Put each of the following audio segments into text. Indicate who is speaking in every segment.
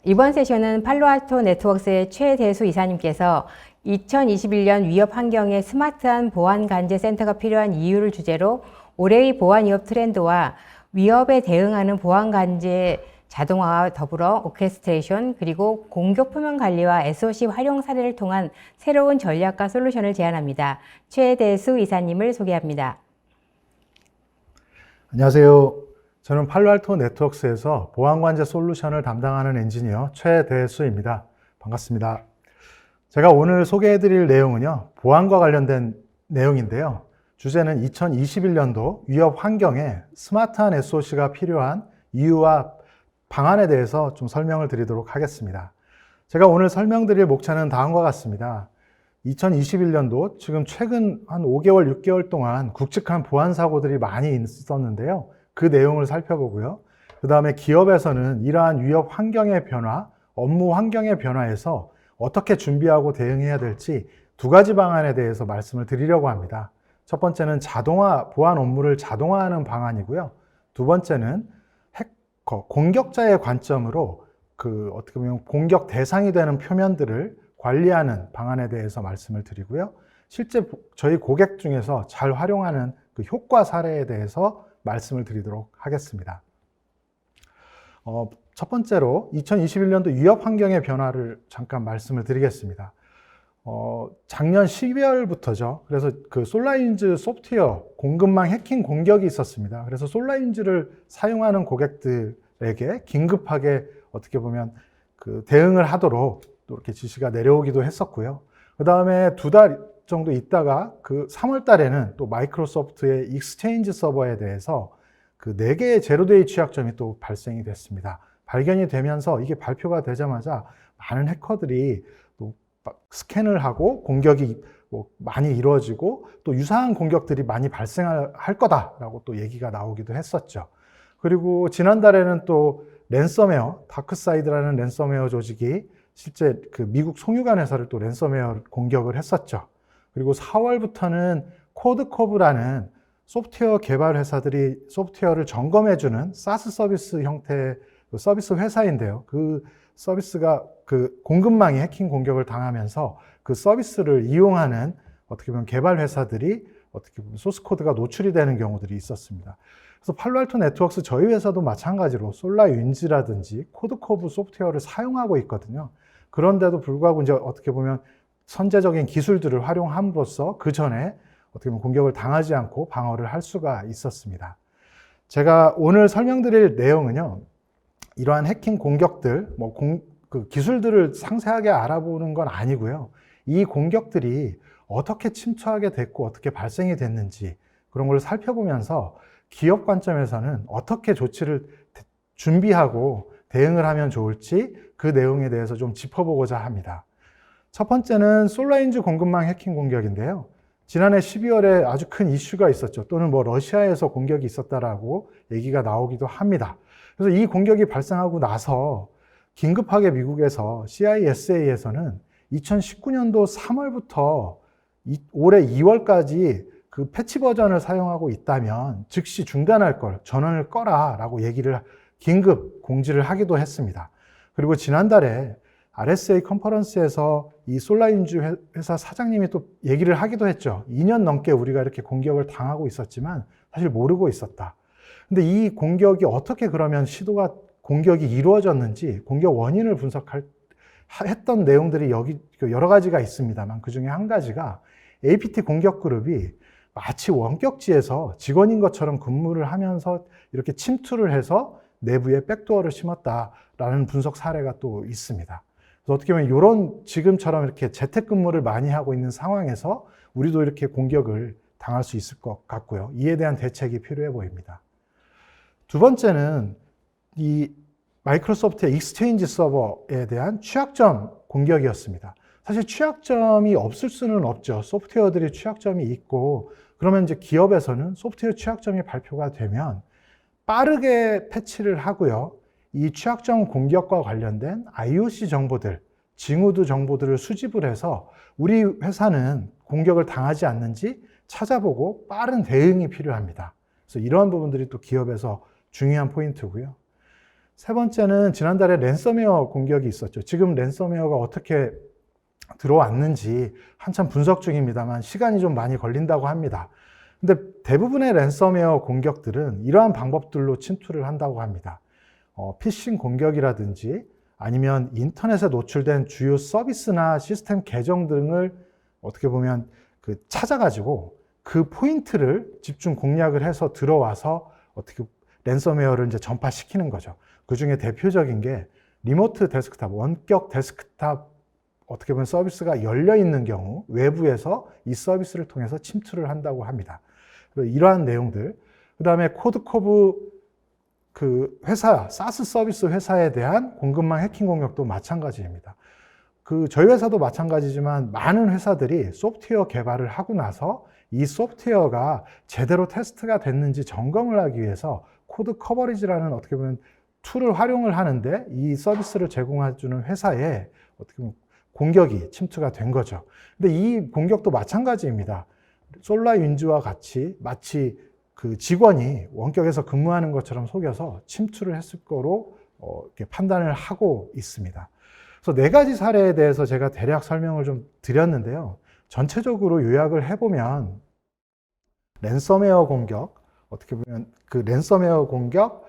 Speaker 1: 이번 세션은 팔로알토 네트워크스의 최대수 이사님께서 2021년 위협 환경에 스마트한 보안 관제 센터가 필요한 이유를 주제로 올해의 보안 위협 트렌드와 위협에 대응하는 보안 관제 자동화와 더불어 오케스트레이션 그리고 공격 표면 관리와 SOC 활용 사례를 통한 새로운 전략과 솔루션을 제안합니다. 최대수 이사님을 소개합니다.
Speaker 2: 안녕하세요. 저는 팔로알토 네트워크스에서 보안관제 솔루션을 담당하는 엔지니어 최대수입니다. 반갑습니다. 제가 오늘 소개해드릴 내용은요, 보안과 관련된 내용인데요. 주제는 2021년도 위협 환경에 스마트한 SOC가 필요한 이유와 방안에 대해서 좀 설명을 드리도록 하겠습니다. 제가 오늘 설명드릴 목차는 다음과 같습니다. 2021년도 지금 최근 한 5개월, 6개월 동안 굵직한 보안 사고들이 많이 있었는데요. 그 내용을 살펴보고요. 그 다음에 기업에서는 이러한 위협 환경의 변화, 업무 환경의 변화에서 어떻게 준비하고 대응해야 될지 두 가지 방안에 대해서 말씀을 드리려고 합니다. 첫 번째는 보안 업무를 자동화하는 방안이고요. 두 번째는 공격자의 관점으로 어떻게 보면 공격 대상이 되는 표면들을 관리하는 방안에 대해서 말씀을 드리고요. 실제 저희 고객 중에서 잘 활용하는 그 효과 사례에 대해서 말씀을 드리도록 하겠습니다. 첫 번째로 2021년도 위협 환경의 변화를 잠깐 말씀을 드리겠습니다. 작년 12월부터죠. 그래서 그 솔라인즈 소프트웨어 공급망 해킹 공격이 있었습니다. 그래서 솔라인즈를 사용하는 고객들에게 긴급하게 어떻게 보면 그 대응을 하도록 또 이렇게 지시가 내려오기도 했었고요. 그 다음에 2달 정도 있다가 그 3월 달에는 또 마이크로소프트의 익스체인지 서버에 대해서 그 4개의 제로데이 취약점이 또 발생이 됐습니다. 발견이 되면서 이게 발표가 되자마자 많은 해커들이 또 스캔을 하고 공격이 많이 이루어지고 또 유사한 공격들이 많이 발생할 거다라고 또 얘기가 나오기도 했었죠. 그리고 지난달에는 또 랜섬웨어, 다크사이드라는 랜섬웨어 조직이 실제 그 미국 송유관 회사를 또 랜섬웨어 공격을 했었죠. 그리고 4월부터는 코드코브라는 소프트웨어 개발 회사들이 소프트웨어를 점검해주는 사스 서비스 형태의 서비스 회사인데요. 그 서비스가 그 공급망이 해킹 공격을 당하면서 그 서비스를 이용하는 어떻게 보면 개발 회사들이 어떻게 보면 소스 코드가 노출이 되는 경우들이 있었습니다. 그래서 팔로알토 네트워크스 저희 회사도 마찬가지로 솔라윈즈라든지 코드코브 소프트웨어를 사용하고 있거든요. 그런데도 불구하고 이제 어떻게 보면 선제적인 기술들을 활용함으로써 그 전에 어떻게 보면 공격을 당하지 않고 방어를 할 수가 있었습니다. 제가 오늘 설명드릴 내용은요, 이러한 해킹 공격들, 그 기술들을 상세하게 알아보는 건 아니고요. 이 공격들이 어떻게 침투하게 됐고 어떻게 발생이 됐는지 그런 걸 살펴보면서 기업 관점에서는 어떻게 조치를 준비하고 대응을 하면 좋을지 그 내용에 대해서 좀 짚어보고자 합니다. 첫 번째는 솔라인즈 공급망 해킹 공격인데요. 지난해 12월에 아주 큰 이슈가 있었죠. 또는 러시아에서 공격이 있었다라고 얘기가 나오기도 합니다. 그래서 이 공격이 발생하고 나서 긴급하게 미국에서 CISA에서는 2019년도 3월부터 올해 2월까지 그 패치 버전을 사용하고 있다면 즉시 중단할 걸 전원을 꺼라라고 긴급 공지를 하기도 했습니다. 그리고 지난달에 RSA 컨퍼런스에서 이 솔라인즈 회사 사장님이 또 얘기를 하기도 했죠. 2년 넘게 우리가 이렇게 공격을 당하고 있었지만 사실 모르고 있었다. 근데 이 공격이 어떻게 그러면 공격이 이루어졌는지 공격 원인을 했던 내용들이 여러 가지가 있습니다만 그 중에 한 가지가 APT 공격 그룹이 마치 원격지에서 직원인 것처럼 근무를 하면서 이렇게 침투를 해서 내부에 백도어를 심었다라는 분석 사례가 또 있습니다. 그래서 어떻게 보면 이런 지금처럼 이렇게 재택근무를 많이 하고 있는 상황에서 우리도 이렇게 공격을 당할 수 있을 것 같고요. 이에 대한 대책이 필요해 보입니다. 두 번째는 이 마이크로소프트의 익스체인지 서버에 대한 취약점 공격이었습니다. 사실 취약점이 없을 수는 없죠. 소프트웨어들이 취약점이 있고 그러면 이제 기업에서는 소프트웨어 취약점이 발표가 되면 빠르게 패치를 하고요. 이 취약점 공격과 관련된 IOC 정보들, 징후드 정보들을 수집을 해서 우리 회사는 공격을 당하지 않는지 찾아보고 빠른 대응이 필요합니다. 그래서 이러한 부분들이 또 기업에서 중요한 포인트고요. 세 번째는 지난달에 랜섬웨어 공격이 있었죠. 지금 랜섬웨어가 어떻게 들어왔는지 한참 분석 중입니다만 시간이 좀 많이 걸린다고 합니다. 근데 대부분의 랜섬웨어 공격들은 이러한 방법들로 침투를 한다고 합니다. 피싱 공격이라든지 아니면 인터넷에 노출된 주요 서비스나 시스템 계정 등을 어떻게 보면 찾아가지고 그 포인트를 집중 공략을 해서 들어와서 어떻게 랜섬웨어를 이제 전파시키는 거죠. 그 중에 대표적인 게 리모트 데스크탑, 원격 데스크탑 어떻게 보면 서비스가 열려 있는 경우 외부에서 이 서비스를 통해서 침투를 한다고 합니다. 이러한 내용들, 그 다음에 코드커브 회사, 사스 서비스 회사에 대한 공급망 해킹 공격도 마찬가지입니다. 저희 회사도 마찬가지지만 많은 회사들이 소프트웨어 개발을 하고 나서 이 소프트웨어가 제대로 테스트가 됐는지 점검을 하기 위해서 코드 커버리지라는 어떻게 보면 툴을 활용을 하는데 이 서비스를 제공해주는 회사에 어떻게 보면 공격이 침투가 된 거죠. 근데 이 공격도 마찬가지입니다. 솔라윈즈와 같이 마치 직원이 원격에서 근무하는 것처럼 속여서 침투를 했을 거로 이렇게 판단을 하고 있습니다. 그래서 4가지 사례에 대해서 제가 대략 설명을 좀 드렸는데요. 전체적으로 요약을 해보면 랜섬웨어 공격, 어떻게 보면 랜섬웨어 공격,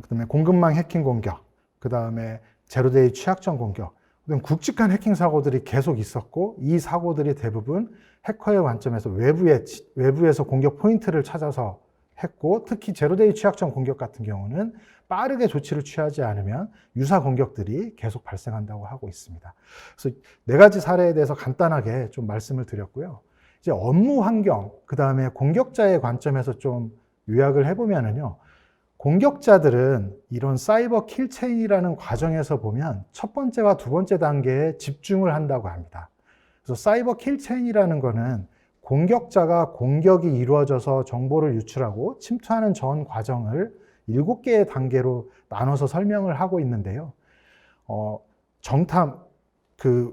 Speaker 2: 그다음에 공급망 해킹 공격, 그다음에 제로데이 취약점 공격, 그다음 굵직한 해킹 사고들이 계속 있었고 이 사고들이 대부분 해커의 관점에서 외부에서 공격 포인트를 찾아서 했고 특히 제로데이 취약점 공격 같은 경우는 빠르게 조치를 취하지 않으면 유사 공격들이 계속 발생한다고 하고 있습니다. 그래서 4가지 사례에 대해서 간단하게 좀 말씀을 드렸고요. 이제 업무 환경, 그 다음에 공격자의 관점에서 좀 요약을 해보면은요. 공격자들은 이런 사이버 킬체인이라는 과정에서 보면 첫 번째와 두 번째 단계에 집중을 한다고 합니다. 그래서 사이버 킬체인이라는 거는 공격자가 공격이 이루어져서 정보를 유출하고 침투하는 전 과정을 7개의 단계로 나눠서 설명을 하고 있는데요. 정탐,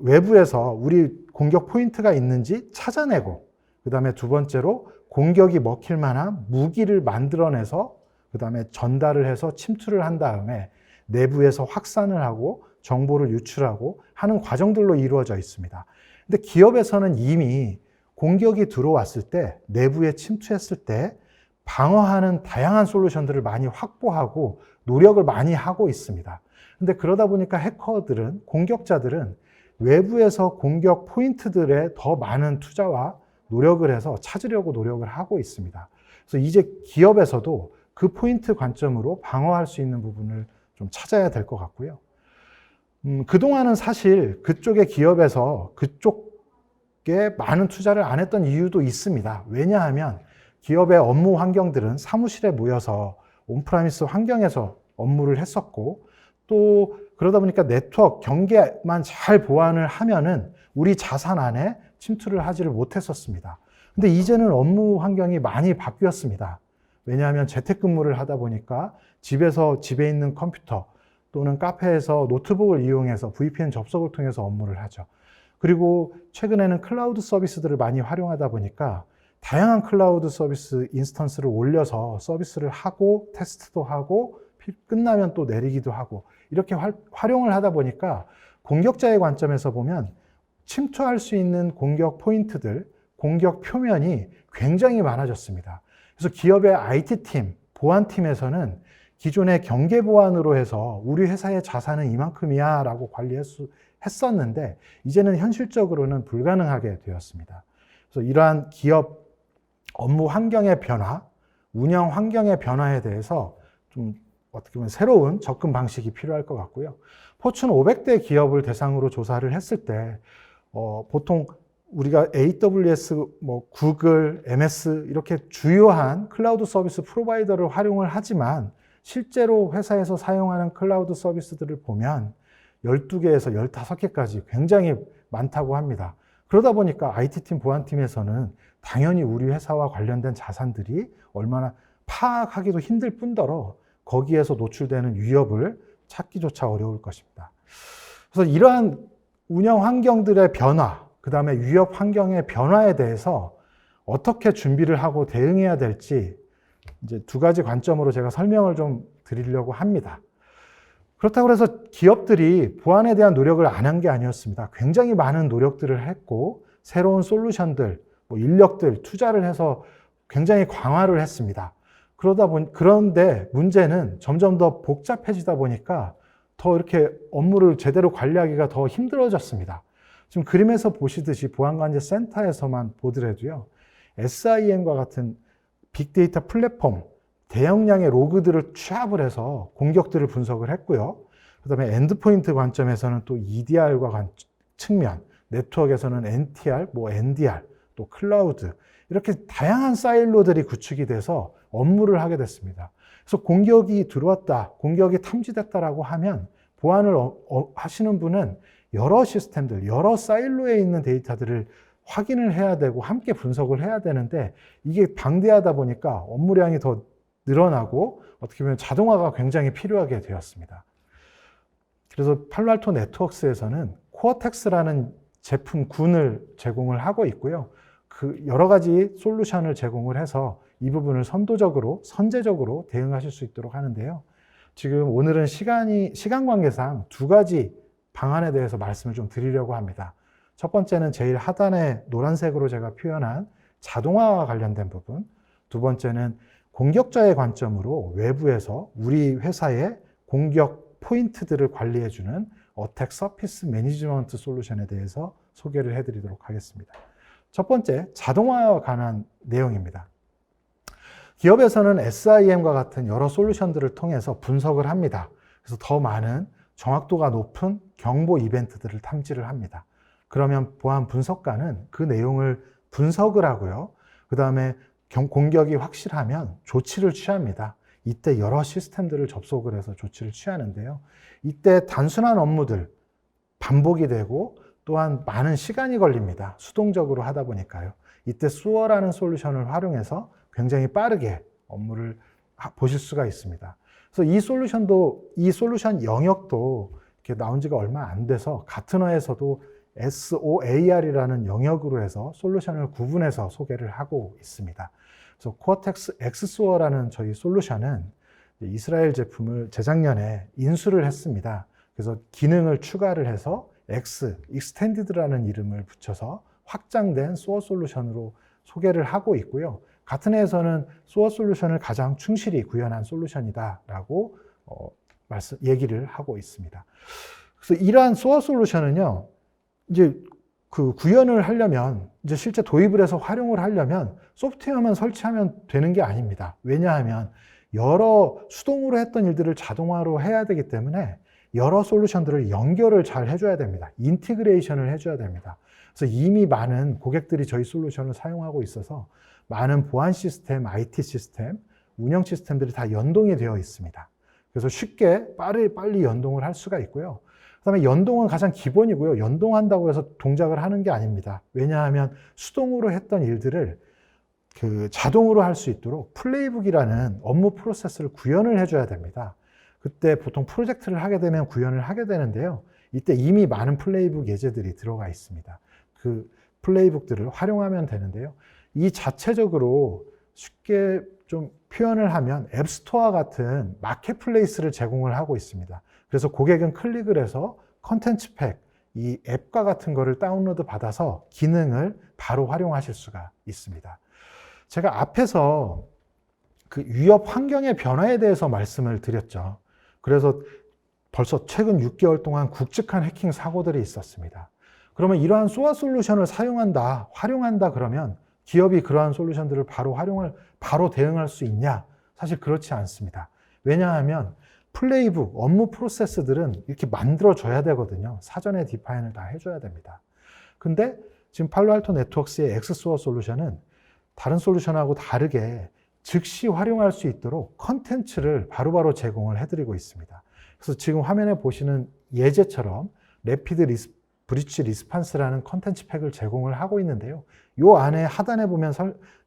Speaker 2: 외부에서 우리 공격 포인트가 있는지 찾아내고, 그 다음에 두 번째로 공격이 먹힐 만한 무기를 만들어내서 그 다음에 전달을 해서 침투를 한 다음에 내부에서 확산을 하고 정보를 유출하고 하는 과정들로 이루어져 있습니다. 근데 기업에서는 이미 공격이 들어왔을 때, 내부에 침투했을 때 방어하는 다양한 솔루션들을 많이 확보하고 노력을 많이 하고 있습니다. 근데 그러다 보니까 해커들은, 공격자들은 외부에서 공격 포인트들에 더 많은 투자와 노력을 해서 찾으려고 노력을 하고 있습니다. 그래서 이제 기업에서도 그 포인트 관점으로 방어할 수 있는 부분을 좀 찾아야 될 것 같고요. 그동안은 사실 그쪽의 기업에서 그쪽에 많은 투자를 안 했던 이유도 있습니다. 왜냐하면 기업의 업무 환경들은 사무실에 모여서 온프라미스 환경에서 업무를 했었고 또 그러다 보니까 네트워크 경계만 잘 보완을 하면은 우리 자산 안에 침투를 하지를 못했었습니다. 근데 이제는 업무 환경이 많이 바뀌었습니다. 왜냐하면 재택근무를 하다 보니까 집에 있는 컴퓨터 또는 카페에서 노트북을 이용해서 VPN 접속을 통해서 업무를 하죠. 그리고 최근에는 클라우드 서비스들을 많이 활용하다 보니까 다양한 클라우드 서비스 인스턴스를 올려서 서비스를 하고 테스트도 하고 끝나면 또 내리기도 하고 이렇게 활용을 하다 보니까 공격자의 관점에서 보면 침투할 수 있는 공격 포인트들, 공격 표면이 굉장히 많아졌습니다. 그래서 기업의 IT팀, 보안팀에서는 기존의 경계 보안으로 해서 우리 회사의 자산은 이만큼이야 라고 관리했었는데 이제는 현실적으로는 불가능하게 되었습니다. 그래서 이러한 기업 업무 환경의 변화, 운영 환경의 변화에 대해서 좀 어떻게 보면 새로운 접근 방식이 필요할 것 같고요. 포춘 500대 기업을 대상으로 조사를 했을 때 보통 우리가 AWS, 구글, MS 이렇게 주요한 클라우드 서비스 프로바이더를 활용을 하지만 실제로 회사에서 사용하는 클라우드 서비스들을 보면 12개에서 15개까지 굉장히 많다고 합니다. 그러다 보니까 IT팀, 보안팀에서는 당연히 우리 회사와 관련된 자산들이 얼마나 파악하기도 힘들 뿐더러 거기에서 노출되는 위협을 찾기조차 어려울 것입니다. 그래서 이러한 운영 환경들의 변화, 그 다음에 위협 환경의 변화에 대해서 어떻게 준비를 하고 대응해야 될지 이제 2가지 관점으로 제가 설명을 좀 드리려고 합니다. 그렇다고 해서 기업들이 보안에 대한 노력을 안 한 게 아니었습니다. 굉장히 많은 노력들을 했고 새로운 솔루션들, 뭐 인력들 투자를 해서 굉장히 강화를 했습니다. 그런데 문제는 점점 더 복잡해지다 보니까 더 이렇게 업무를 제대로 관리하기가 더 힘들어졌습니다. 지금 그림에서 보시듯이 보안관제센터에서만 보더라도요, SIM과 같은 빅데이터 플랫폼, 대용량의 로그들을 취합을 해서 공격들을 분석을 했고요. 그 다음에 엔드포인트 관점에서는 또 EDR과 측면, 네트워크에서는 NTR, 뭐 NDR, 또 클라우드, 이렇게 다양한 사일로들이 구축이 돼서 업무를 하게 됐습니다. 그래서 공격이 들어왔다, 공격이 탐지됐다라고 하면 보안을 하시는 분은 여러 시스템들, 여러 사일로에 있는 데이터들을 확인을 해야 되고 함께 분석을 해야 되는데 이게 방대하다 보니까 업무량이 더 늘어나고 어떻게 보면 자동화가 굉장히 필요하게 되었습니다. 그래서 팔로알토 네트워크스에서는 코어텍스라는 제품군을 제공을 하고 있고요. 그 여러 가지 솔루션을 제공을 해서 이 부분을 선제적으로 대응하실 수 있도록 하는데요. 지금 오늘은 시간 관계상 두 가지 방안에 대해서 말씀을 좀 드리려고 합니다. 첫 번째는 제일 하단에 노란색으로 제가 표현한 자동화와 관련된 부분. 두 번째는 공격자의 관점으로 외부에서 우리 회사의 공격 포인트들을 관리해주는 어택 서피스 매니지먼트 솔루션에 대해서 소개를 해드리도록 하겠습니다. 첫 번째, 자동화와 관한 내용입니다. 기업에서는 SIM과 같은 여러 솔루션들을 통해서 분석을 합니다. 그래서 더 많은 정확도가 높은 경보 이벤트들을 탐지를 합니다. 그러면 보안 분석관은 그 내용을 분석을 하고요. 그 다음에 공격이 확실하면 조치를 취합니다. 이때 여러 시스템들을 접속을 해서 조치를 취하는데요. 이때 단순한 업무들 반복이 되고 또한 많은 시간이 걸립니다. 수동적으로 하다 보니까요. 이때 SOAR라는 솔루션을 활용해서 굉장히 빠르게 업무를 보실 수가 있습니다. 그래서 이 솔루션 영역도 이렇게 나온 지가 얼마 안 돼서 가트너에서도 SOAR이라는 영역으로 해서 솔루션을 구분해서 소개를 하고 있습니다. 그래서 코어텍스 엑스소어라는 저희 솔루션은 이스라엘 제품을 재작년에 인수를 했습니다. 그래서 기능을 추가를 해서 익스텐디드라는 이름을 붙여서 확장된 소어 솔루션으로 소개를 하고 있고요. 같은 해에서는 소어 솔루션을 가장 충실히 구현한 솔루션이다라고 얘기를 하고 있습니다. 그래서 이러한 소어 솔루션은요, 이제 그 구현을 하려면, 이제 실제 도입을 해서 활용을 하려면 소프트웨어만 설치하면 되는 게 아닙니다. 왜냐하면 여러 수동으로 했던 일들을 자동화로 해야 되기 때문에 여러 솔루션들을 연결을 잘 해줘야 됩니다. 인티그레이션을 해줘야 됩니다. 그래서 이미 많은 고객들이 저희 솔루션을 사용하고 있어서 많은 보안 시스템, IT 시스템, 운영 시스템들이 다 연동이 되어 있습니다. 그래서 쉽게 빨리 연동을 할 수가 있고요. 그 다음에 연동은 가장 기본이고요. 연동한다고 해서 동작을 하는 게 아닙니다. 왜냐하면 수동으로 했던 일들을 자동으로 할 수 있도록 플레이북이라는 업무 프로세스를 구현을 해줘야 됩니다. 그때 보통 프로젝트를 하게 되면 구현을 하게 되는데요. 이때 이미 많은 플레이북 예제들이 들어가 있습니다. 그 플레이북들을 활용하면 되는데요. 이 자체적으로 쉽게 좀 표현을 하면 앱스토어 같은 마켓플레이스를 제공을 하고 있습니다. 그래서 고객은 클릭을 해서 컨텐츠 팩, 이 앱과 같은 거를 다운로드 받아서 기능을 바로 활용하실 수가 있습니다. 제가 앞에서 그 위협 환경의 변화에 대해서 말씀을 드렸죠. 그래서 벌써 최근 6개월 동안 굵직한 해킹 사고들이 있었습니다. 그러면 이러한 소아 솔루션을 사용한다, 활용한다 그러면 기업이 그러한 솔루션들을 바로 대응할 수 있냐? 사실 그렇지 않습니다. 왜냐하면 플레이북, 업무 프로세스들은 이렇게 만들어줘야 되거든요. 사전에 디파인을 다 해줘야 됩니다. 근데 지금 팔로알토 네트워크스의 엑스소어 솔루션은 다른 솔루션하고 다르게 즉시 활용할 수 있도록 컨텐츠를 바로바로 제공을 해드리고 있습니다. 그래서 지금 화면에 보시는 예제처럼 레피드 브리치 리스판스라는 컨텐츠 팩을 제공을 하고 있는데요. 이 안에 하단에 보면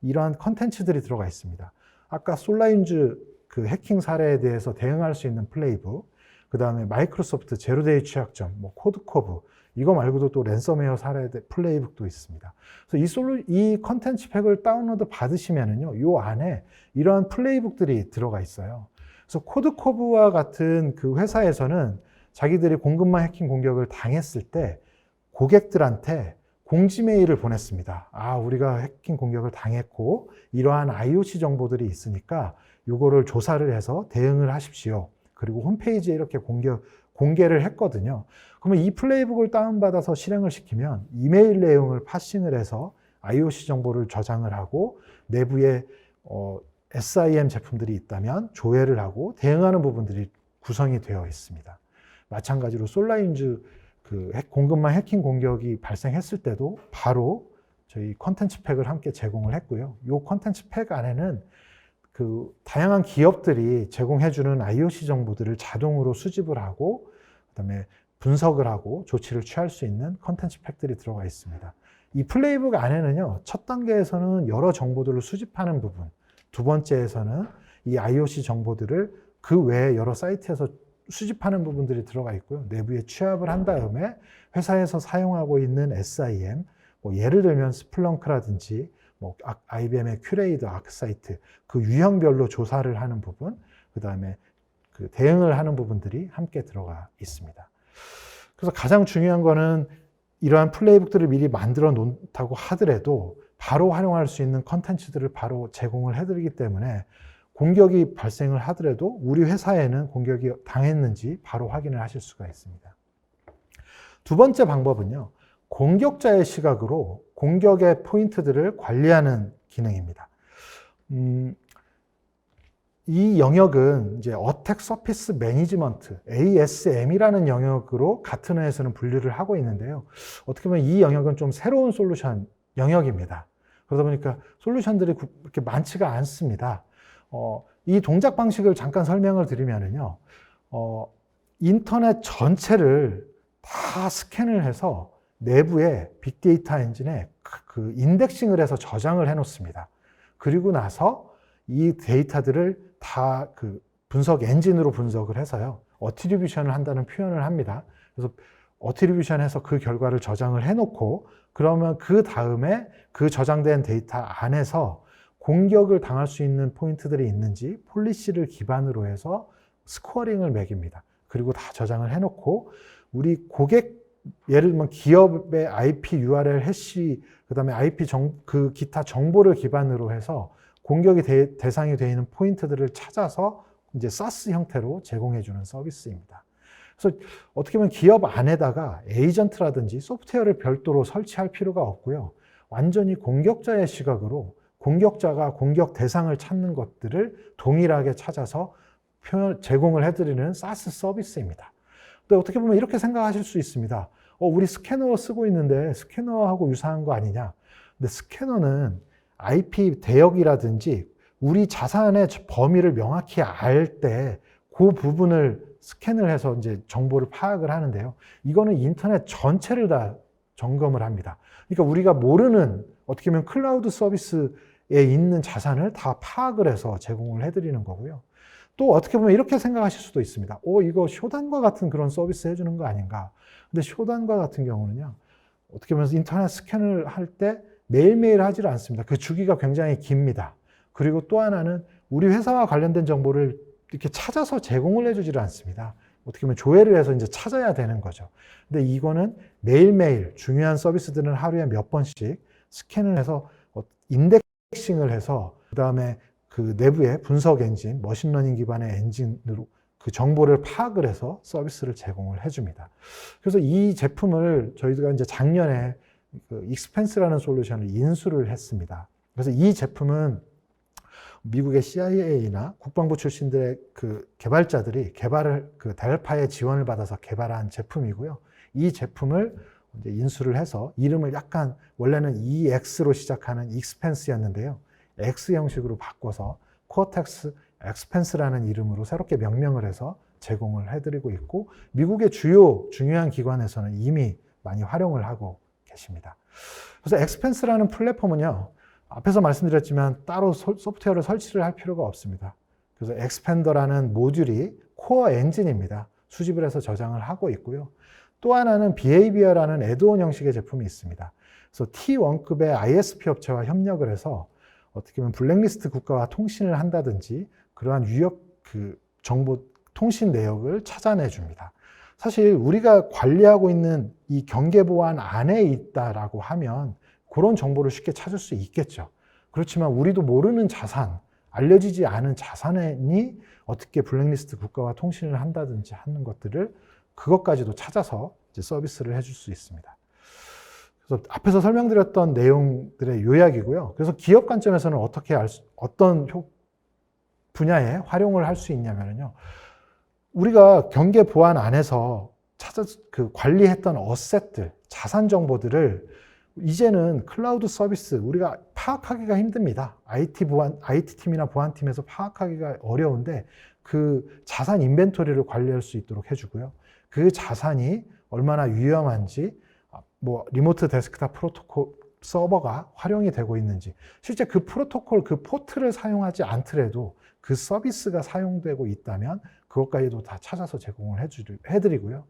Speaker 2: 이러한 컨텐츠들이 들어가 있습니다. 아까 솔라인즈 그 해킹 사례에 대해서 대응할 수 있는 플레이북, 그 다음에 마이크로소프트 제로데이 취약점, 코드커브, 이거 말고도 또 랜섬웨어 사례 플레이북도 있습니다. 그래서 이 컨텐츠 팩을 다운로드 받으시면은요, 이 안에 이러한 플레이북들이 들어가 있어요. 그래서 코드코브와 같은 그 회사에서는 자기들이 공급망 해킹 공격을 당했을 때 고객들한테 공지 메일을 보냈습니다. 아, 우리가 해킹 공격을 당했고 이러한 IoC 정보들이 있으니까 요거를 조사를 해서 대응을 하십시오. 그리고 홈페이지에 이렇게 공개를 했거든요. 그러면 이 플레이북을 다운받아서 실행을 시키면 이메일 내용을 파싱을 해서 IoC 정보를 저장을 하고 내부에 SIM 제품들이 있다면 조회를 하고 대응하는 부분들이 구성이 되어 있습니다. 마찬가지로 솔라인즈 그 공급망 해킹 공격이 발생했을 때도 바로 저희 컨텐츠 팩을 함께 제공을 했고요. 이 컨텐츠 팩 안에는 그 다양한 기업들이 제공해주는 IoC 정보들을 자동으로 수집을 하고 그다음에 분석을 하고 조치를 취할 수 있는 컨텐츠 팩들이 들어가 있습니다. 이 플레이북 안에는요, 첫 단계에서는 여러 정보들을 수집하는 부분, 두 번째에서는 이 IoC 정보들을 그 외에 여러 사이트에서 수집하는 부분들이 들어가 있고요. 내부에 취합을 한 다음에 회사에서 사용하고 있는 SIM, 뭐 예를 들면 스플렁크라든지 뭐 IBM의 큐레이더, 아크사이트 그 유형별로 조사를 하는 부분, 그 다음에 그 대응을 하는 부분들이 함께 들어가 있습니다. 그래서 가장 중요한 거는 이러한 플레이북들을 미리 만들어 놓다고 하더라도 바로 활용할 수 있는 컨텐츠들을 바로 제공을 해드리기 때문에 공격이 발생을 하더라도 우리 회사에는 공격이 당했는지 바로 확인을 하실 수가 있습니다. 두 번째 방법은요, 공격자의 시각으로 공격의 포인트들을 관리하는 기능입니다. 이 영역은 이제 어택 서피스 매니지먼트, ASM이라는 영역으로 같은 회에서는 분류를 하고 있는데요. 어떻게 보면 이 영역은 좀 새로운 솔루션 영역입니다. 그러다 보니까 솔루션들이 그렇게 많지가 않습니다. 이 동작 방식을 잠깐 설명을 드리면은요, 인터넷 전체를 다 스캔을 해서 내부에 빅데이터 엔진에 그 인덱싱을 해서 저장을 해 놓습니다. 그리고 나서 이 데이터들을 다 그 분석 엔진으로 분석을 해서요, 어트리뷰션을 한다는 표현을 합니다. 그래서 어트리뷰션해서 그 결과를 저장을 해 놓고 그러면 그 다음에 그 저장된 데이터 안에서 공격을 당할 수 있는 포인트들이 있는지 폴리시를 기반으로 해서 스코어링을 매깁니다. 그리고 다 저장을 해놓고 우리 고객, 예를 들면 기업의 IP URL 해시, 그 다음에 IP 그 기타 정보를 기반으로 해서 공격이 대상이 되어 있는 포인트들을 찾아서 이제 SaaS 형태로 제공해주는 서비스입니다. 그래서 어떻게 보면 기업 안에다가 에이전트라든지 소프트웨어를 별도로 설치할 필요가 없고요. 완전히 공격자의 시각으로 공격자가 공격 대상을 찾는 것들을 동일하게 찾아서 제공을 해드리는 SaaS 서비스입니다. 근데 어떻게 보면 이렇게 생각하실 수 있습니다. 우리 스캐너 쓰고 있는데 스캐너하고 유사한 거 아니냐? 근데 스캐너는 IP 대역이라든지 우리 자산의 범위를 명확히 알 때 그 부분을 스캔을 해서 이제 정보를 파악을 하는데요. 이거는 인터넷 전체를 다 점검을 합니다. 그러니까 우리가 모르는 어떻게 보면 클라우드 서비스에 있는 자산을 다 파악을 해서 제공을 해드리는 거고요. 또 어떻게 보면 이렇게 생각하실 수도 있습니다. 이거 쇼단과 같은 그런 서비스 해주는 거 아닌가. 근데 쇼단과 같은 경우는요, 어떻게 보면 인터넷 스캔을 할 때 매일매일 하질 않습니다. 그 주기가 굉장히 깁니다. 그리고 또 하나는 우리 회사와 관련된 정보를 이렇게 찾아서 제공을 해주지를 않습니다. 어떻게 보면 조회를 해서 이제 찾아야 되는 거죠. 근데 이거는 매일매일 중요한 서비스들은 하루에 몇 번씩 스캔을 해서 인덱싱을 해서 그 다음에 그 내부의 분석 엔진, 머신러닝 기반의 엔진으로 그 정보를 파악을 해서 서비스를 제공을 해줍니다. 그래서 이 제품을 저희가 이제 작년에 그 익스펜스라는 솔루션을 인수를 했습니다. 그래서 이 제품은 미국의 CIA나 국방부 출신들의 그 개발자들이 그 달파의 지원을 받아서 개발한 제품이고요. 이 제품을 이제 인수를 해서 이름을 약간 원래는 EX로 시작하는 익스펜스였는데요. X 형식으로 바꿔서 코어텍스 엑스펜스라는 이름으로 새롭게 명명을 해서 제공을 해드리고 있고 미국의 중요한 기관에서는 이미 많이 활용을 하고 계십니다. 그래서 엑스펜스라는 플랫폼은요, 앞에서 말씀드렸지만 따로 소프트웨어를 설치를 할 필요가 없습니다. 그래서 엑스펜더라는 모듈이 코어 엔진입니다. 수집을 해서 저장을 하고 있고요. 또 하나는 비헤이비어라는 애드온 형식의 제품이 있습니다. 그래서 T1급의 ISP 업체와 협력을 해서 어떻게 보면 블랙리스트 국가와 통신을 한다든지 그러한 위협 정보 통신 내역을 찾아내 줍니다. 사실 우리가 관리하고 있는 이 경계보안 안에 있다라고 하면 그런 정보를 쉽게 찾을 수 있겠죠. 그렇지만 우리도 모르는 자산, 알려지지 않은 자산이 어떻게 블랙리스트 국가와 통신을 한다든지 하는 것들을 그것까지도 찾아서 이제 서비스를 해줄 수 있습니다. 그래서 앞에서 설명드렸던 내용들의 요약이고요. 그래서 기업 관점에서는 어떤 분야에 활용을 할 수 있냐면요. 우리가 경계 보안 안에서 관리했던 어셋들, 자산 정보들을 이제는 클라우드 서비스, 우리가 파악하기가 힘듭니다. IT 팀이나 보안팀에서 파악하기가 어려운데 그 자산 인벤토리를 관리할 수 있도록 해주고요. 그 자산이 얼마나 위험한지, 리모트 데스크탑 프로토콜 서버가 활용이 되고 있는지, 실제 그 프로토콜, 그 포트를 사용하지 않더라도 그 서비스가 사용되고 있다면 그것까지도 다 찾아서 제공을 해드리고요.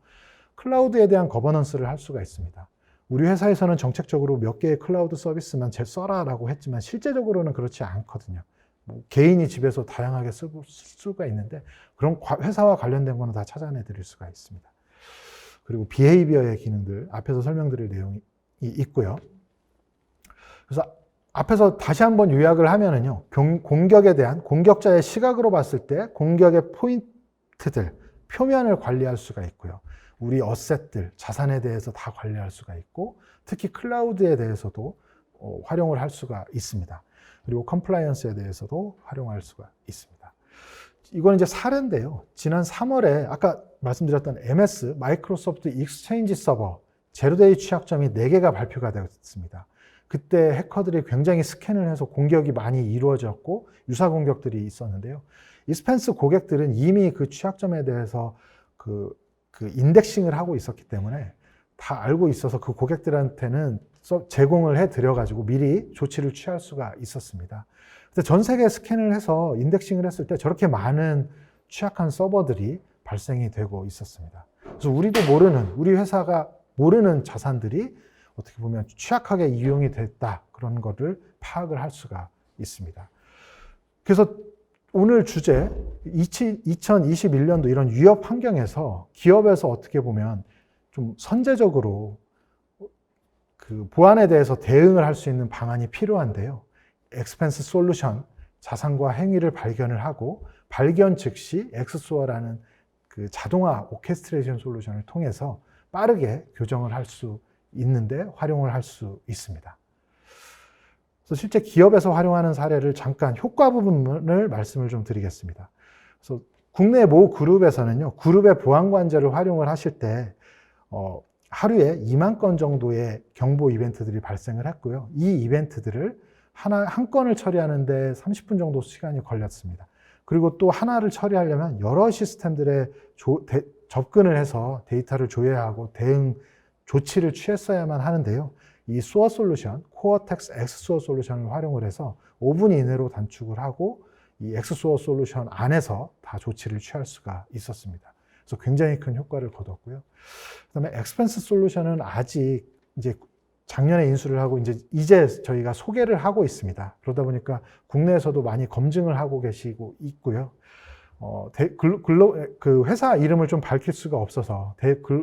Speaker 2: 클라우드에 대한 거버넌스를 할 수가 있습니다. 우리 회사에서는 정책적으로 몇 개의 클라우드 서비스만 써라라고 했지만 실제적으로는 그렇지 않거든요. 개인이 집에서 다양하게 쓸 수가 있는데 그런 회사와 관련된 거는 다 찾아내 드릴 수가 있습니다. 그리고 비헤이비어의 기능들, 앞에서 설명드릴 내용이 있고요. 그래서 앞에서 다시 한번 요약을 하면은요, 공격에 대한 공격자의 시각으로 봤을 때 공격의 포인트들, 표면을 관리할 수가 있고요. 우리 어셋들, 자산에 대해서 다 관리할 수가 있고, 특히 클라우드에 대해서도 활용을 할 수가 있습니다. 그리고 컴플라이언스에 대해서도 활용할 수가 있습니다. 이건 이제 사례인데요. 지난 3월에 아까 말씀드렸던 MS, 마이크로소프트 익스체인지 서버, 제로데이 취약점이 4개가 발표가 되었습니다. 그때 해커들이 굉장히 스캔을 해서 공격이 많이 이루어졌고 유사 공격들이 있었는데요. 이스펜스 고객들은 이미 그 취약점에 대해서 그 인덱싱을 하고 있었기 때문에 다 알고 있어서 그 고객들한테는 제공을 해드려가지고 미리 조치를 취할 수가 있었습니다. 근데 전 세계 스캔을 해서 인덱싱을 했을 때 저렇게 많은 취약한 서버들이 발생이 되고 있었습니다. 그래서 우리 회사가 모르는 자산들이 어떻게 보면 취약하게 이용이 됐다, 그런 거를 파악을 할 수가 있습니다. 그래서 오늘 주제 2021년도 이런 위협 환경에서 기업에서 어떻게 보면 좀 선제적으로 그 보안에 대해서 대응을 할 수 있는 방안이 필요한데요. 엑스펜스 솔루션, 자산과 행위를 발견을 하고 발견 즉시 엑스소어라는 그 자동화 오케스트레이션 솔루션을 통해서 빠르게 교정을 할 수 있는데 활용을 할 수 있습니다. 그래서 실제 기업에서 활용하는 사례를 잠깐 효과 부분을 말씀을 좀 드리겠습니다. 그래서 국내 모 그룹에서는요, 그룹의 보안 관제를 활용을 하실 때 하루에 2만 건 정도의 경보 이벤트들이 발생을 했고요. 이 이벤트들을 한 건을 처리하는데 30분 정도 시간이 걸렸습니다. 그리고 또 하나를 처리하려면 여러 시스템들에 접근을 해서 데이터를 조회하고 대응 조치를 취했어야만 하는데요. 이 소어 솔루션, 코어텍스 엑스소어 솔루션을 활용을 해서 5분 이내로 단축을 하고 이 엑스소어 솔루션 안에서 다 조치를 취할 수가 있었습니다. 그래서 굉장히 큰 효과를 거뒀고요. 그다음에 엑스펜스 솔루션은 아직 이제 작년에 인수를 하고 이제 저희가 소개를 하고 있습니다. 그러다 보니까 국내에서도 많이 검증을 하고 계시고 있고요. 그 회사 이름을 좀 밝힐 수가 없어서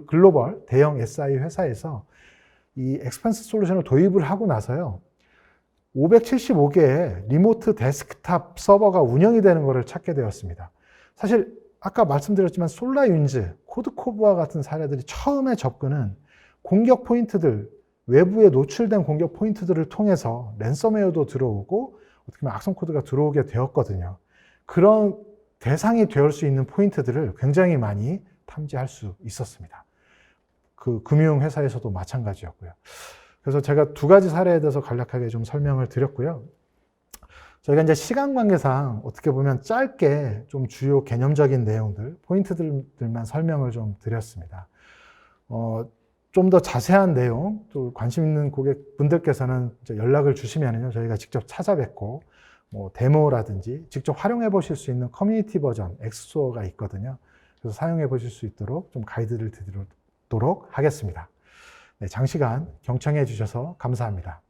Speaker 2: 글로벌 대형 SI 회사에서 이 엑스펜스 솔루션을 도입을 하고 나서요, 575개의 리모트 데스크탑 서버가 운영이 되는 것을 찾게 되었습니다. 사실 아까 말씀드렸지만 솔라윈즈, 코드코브와 같은 사례들이 처음에 접근은 공격 포인트들, 외부에 노출된 공격 포인트들을 통해서 랜섬웨어도 들어오고 어떻게 보면 악성 코드가 들어오게 되었거든요. 그런 대상이 될 수 있는 포인트들을 굉장히 많이 탐지할 수 있었습니다. 그 금융회사에서도 마찬가지였고요. 그래서 제가 2가지 사례에 대해서 간략하게 좀 설명을 드렸고요. 저희가 이제 시간 관계상 어떻게 보면 짧게 좀 주요 개념적인 내용들, 포인트들만 설명을 좀 드렸습니다. 좀 더 자세한 내용, 또 관심 있는 고객분들께서는 연락을 주시면요, 저희가 직접 찾아뵙고 데모라든지 직접 활용해 보실 수 있는 커뮤니티 버전 엑스소어가 있거든요. 그래서 사용해 보실 수 있도록 좀 가이드를 드리도록 하겠습니다. 네, 장시간 경청해 주셔서 감사합니다.